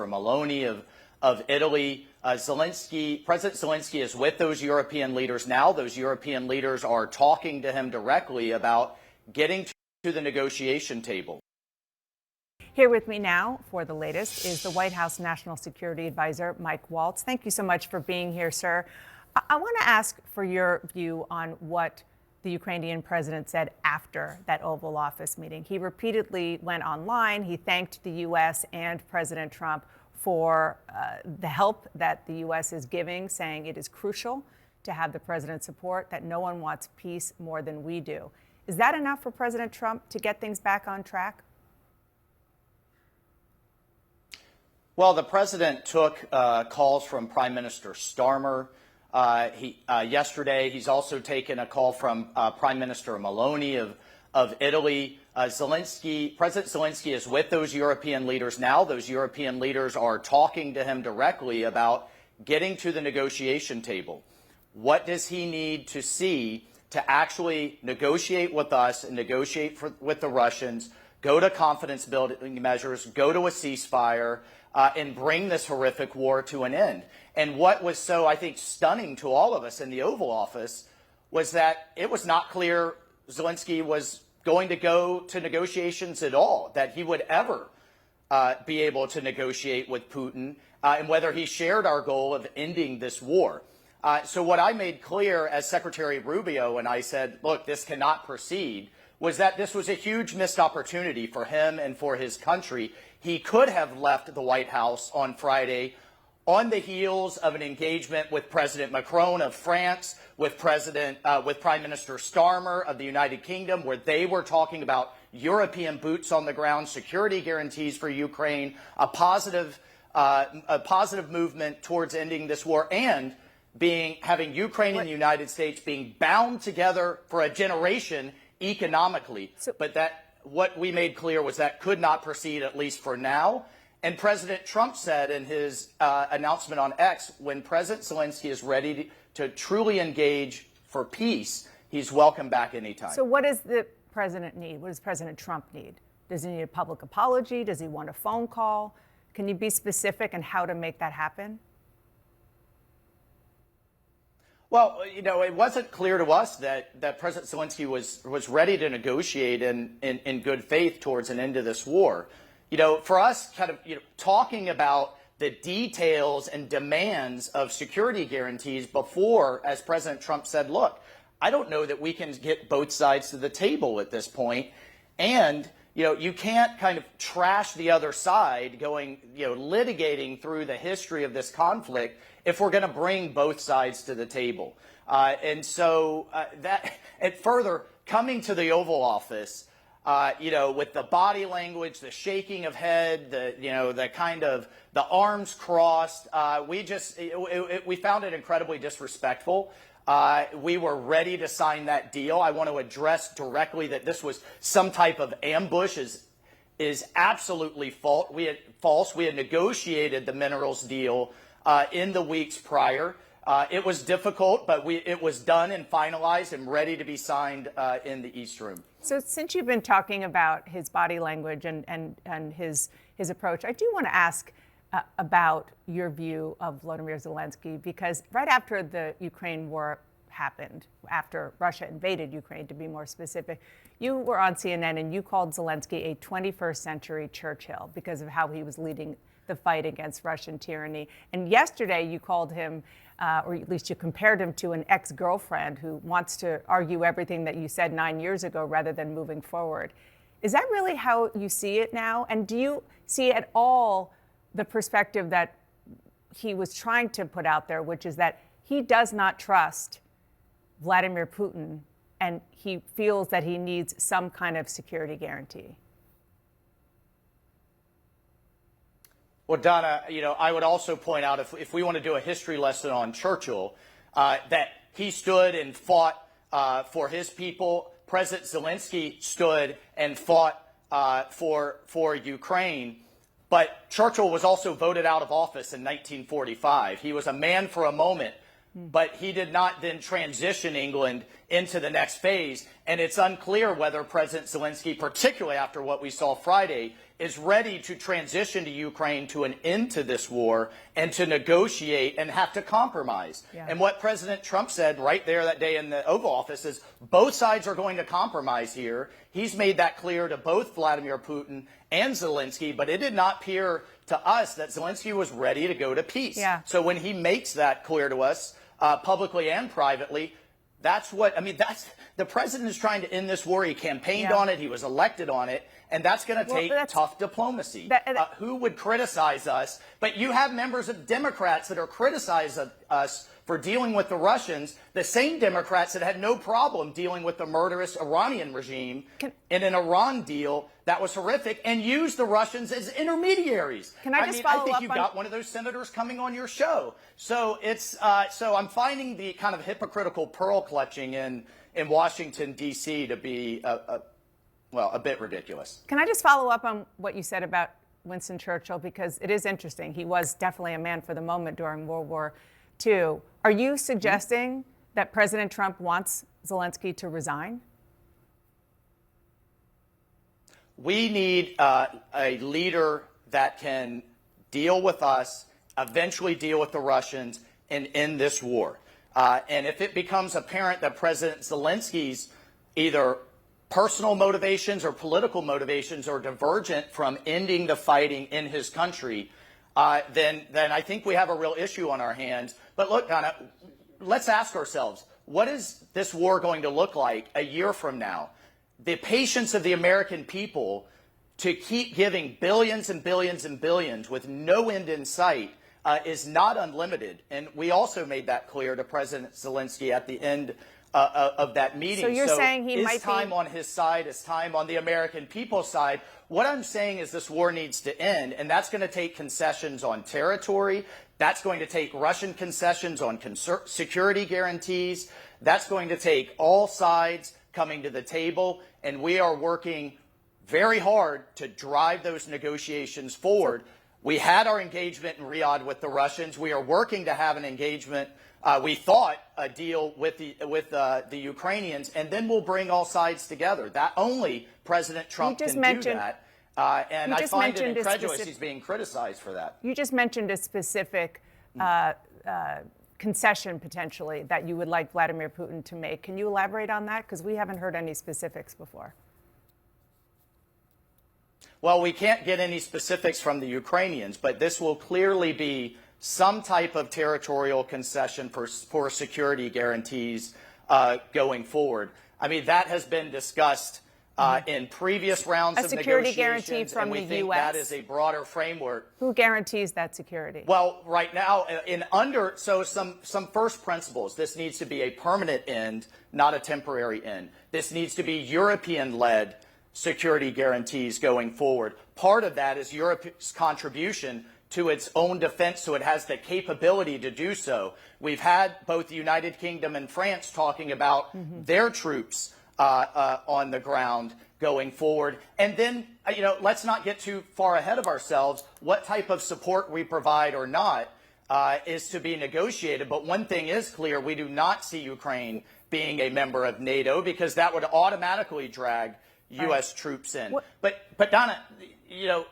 Meloni of Italy. President Zelensky is with those European leaders now. Those European leaders are talking to him directly about getting to the negotiation table. Here with me now for the latest is the White House National Security Advisor, Mike Waltz. Thank you so much for being here, sir. I want to ask for your view on what the Ukrainian president said after that Oval Office meeting. He repeatedly went online. He thanked the U.S. and President Trump for the help that the U.S. is giving, saying it is crucial to have the president's support, that no one wants peace more than we do. Is that enough for President Trump to get things back on track? Well, the president took calls from Prime Minister Starmer yesterday. He's also taken a call from Prime Minister Meloni of Italy. President Zelensky is with those European leaders now. Those European leaders are talking to him directly about getting to the negotiation table. What does he need to see to actually negotiate with us and negotiate with the Russians, go to confidence building measures, go to a ceasefire, and bring this horrific war to an end? And what was so, I think, stunning to all of us in the Oval Office was that it was not clear Zelensky was going to go to negotiations at all, that he would ever be able to negotiate with Putin, and whether he shared our goal of ending this war. So what I made clear as Secretary Rubio, and I said, look, this cannot proceed, was that this was a huge missed opportunity for him and for his country. He could have left the White House on Friday on the heels of an engagement with President Macron of France, with Prime Minister Starmer of the United Kingdom, where they were talking about European boots on the ground, security guarantees for Ukraine, a positive movement towards ending this war, and having Ukraine and the United States being bound together for a generation economically. But what we made clear was that could not proceed, at least for now. And President Trump said in his announcement on X, when President Zelensky is ready to truly engage for peace, he's welcome back anytime. So what does the president need? What does President Trump need? Does he need a public apology? Does he want a phone call? Can you be specific on how to make that happen? Well, it wasn't clear to us that President Zelensky was ready to negotiate in good faith towards an end to this war. For us, talking about the details and demands of security guarantees before, as President Trump said, look, I don't know that we can get both sides to the table at this point. And, you can't kind of trash the other side litigating through the history of this conflict if we're going to bring both sides to the table. And further, coming to the Oval Office, with the body language, the shaking of head, the kind of the arms crossed, we found it incredibly disrespectful. We were ready to sign that deal. I want to address directly that this was some type of ambush is absolutely false. We had negotiated the minerals deal in the weeks prior. It was difficult, but it was done and finalized and ready to be signed in the East Room. So since you've been talking about his body language and his approach, I do want to ask about your view of Volodymyr Zelensky, because right after the Ukraine war happened, after Russia invaded Ukraine, to be more specific, you were on CNN and you called Zelensky a 21st century Churchill because of how he was leading the fight against Russian tyranny. And yesterday you called him, or at least you compared him to an ex-girlfriend who wants to argue everything that you said 9 years ago rather than moving forward. Is that really how you see it now? And do you see at all the perspective that he was trying to put out there, which is that he does not trust Vladimir Putin and he feels that he needs some kind of security guarantee? Well, Donna, I would also point out, if we want to do a history lesson on Churchill, that he stood and fought for his people. President Zelensky stood and fought for Ukraine. But Churchill was also voted out of office in 1945. He was a man for a moment, but he did not then transition England into the next phase. And it's unclear whether President Zelensky, particularly after what we saw Friday, is ready to transition to Ukraine to an end to this war and to negotiate and have to compromise. Yeah. And what President Trump said right there that day in the Oval Office is both sides are going to compromise here. He's made that clear to both Vladimir Putin and Zelensky, but it did not appear to us that Zelensky was ready to go to peace. Yeah. So when he makes that clear to us, publicly and privately, that's what, I mean, that's, the president is trying to end this war. He campaigned on it. He was elected on it. And that's going to take tough diplomacy. Who would criticize us? But you have members of Democrats that are criticizing us for dealing with the Russians, the same Democrats that had no problem dealing with the murderous Iranian regime in an Iran deal that was horrific and used the Russians as intermediaries. Can I just follow up? I think you've got one of those senators coming on your show. So it's so I'm finding the kind of hypocritical pearl clutching in Washington, D.C. to be a bit ridiculous. Can I just follow up on what you said about Winston Churchill? Because it is interesting. He was definitely a man for the moment during World War II. Are you suggesting that President Trump wants Zelensky to resign? We need a leader that can deal with us, eventually deal with the Russians, and end this war. And if it becomes apparent that President Zelensky's either personal motivations or political motivations are divergent from ending the fighting in his country, then I think we have a real issue on our hands. But look, Donna, let's ask ourselves, what is this war going to look like a year from now? The patience of the American people to keep giving billions and billions and billions with no end in sight is not unlimited. And we also made that clear to President Zelensky at the end of that meeting. So you're saying he might be... Is time on his side? Is time on the American people's side? What I'm saying is this war needs to end, and that's going to take concessions on territory. That's going to take Russian concessions on security guarantees. That's going to take all sides coming to the table, and we are working very hard to drive those negotiations forward. We had our engagement in Riyadh with the Russians. We are working to have an engagement, we thought, a deal with the Ukrainians, and then we'll bring all sides together. That only President Trump can do that. And I find it incredulous he's being criticized for that. You just mentioned a specific concession, potentially, that you would like Vladimir Putin to make. Can you elaborate on that? Because we haven't heard any specifics before. Well, we can't get any specifics from the Ukrainians, but this will clearly be some type of territorial concession for security guarantees going forward. I mean, that has been discussed in previous rounds of negotiations. A security guarantee from the U.S. And we think that is a broader framework. Who guarantees that security? Well, right now, some first principles. This needs to be a permanent end, not a temporary end. This needs to be European-led security guarantees going forward. Part of that is Europe's contribution to its own defense, so it has the capability to do so. We've had both the United Kingdom and France talking about their troops on the ground going forward. And then, let's not get too far ahead of ourselves. What type of support we provide or not is to be negotiated. But one thing is clear, we do not see Ukraine being a member of NATO because that would automatically drag U.S. troops in. But Donna,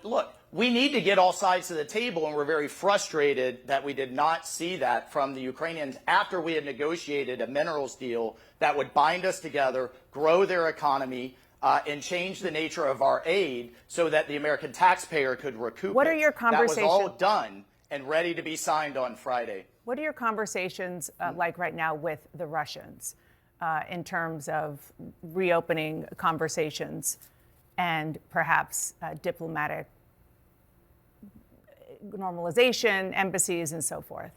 look, we need to get all sides to the table, and we're very frustrated that we did not see that from the Ukrainians after we had negotiated a minerals deal that would bind us together, grow their economy, and change the nature of our aid so that the American taxpayer could recoup What are your conversations? That was all done and ready to be signed on Friday. What are your conversations like right now with the Russians in terms of reopening conversations and perhaps diplomatic normalization, embassies, and so forth?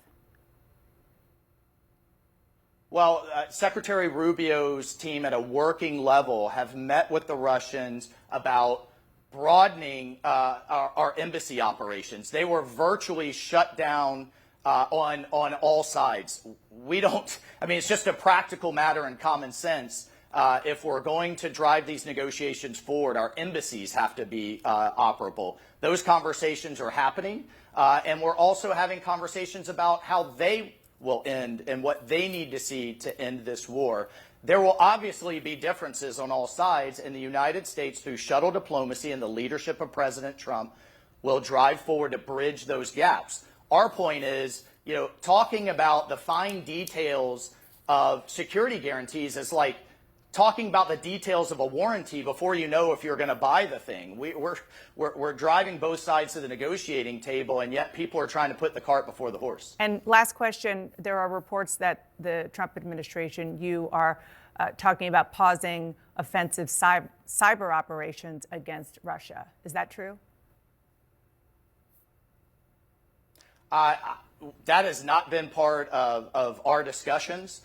Well, Secretary Rubio's team at a working level have met with the Russians about broadening our embassy operations. They were virtually shut down on all sides. It's just a practical matter and common sense. If we're going to drive these negotiations forward, our embassies have to be operable. Those conversations are happening, and we're also having conversations about how they will end and what they need to see to end this war. There will obviously be differences on all sides, and the United States, through shuttle diplomacy and the leadership of President Trump, will drive forward to bridge those gaps. Our point is, talking about the fine details of security guarantees is like talking about the details of a warranty before you know if you're going to buy the thing. We're driving both sides to the negotiating table, and yet people are trying to put the cart before the horse. And last question, there are reports that the Trump administration, you are talking about pausing offensive cyber operations against Russia. Is that true? That has not been part of our discussions.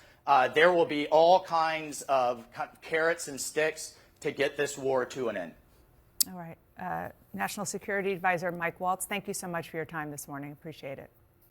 There will be all kinds of carrots and sticks to get this war to an end. All right. National Security Advisor Mike Waltz, thank you so much for your time this morning. Appreciate it.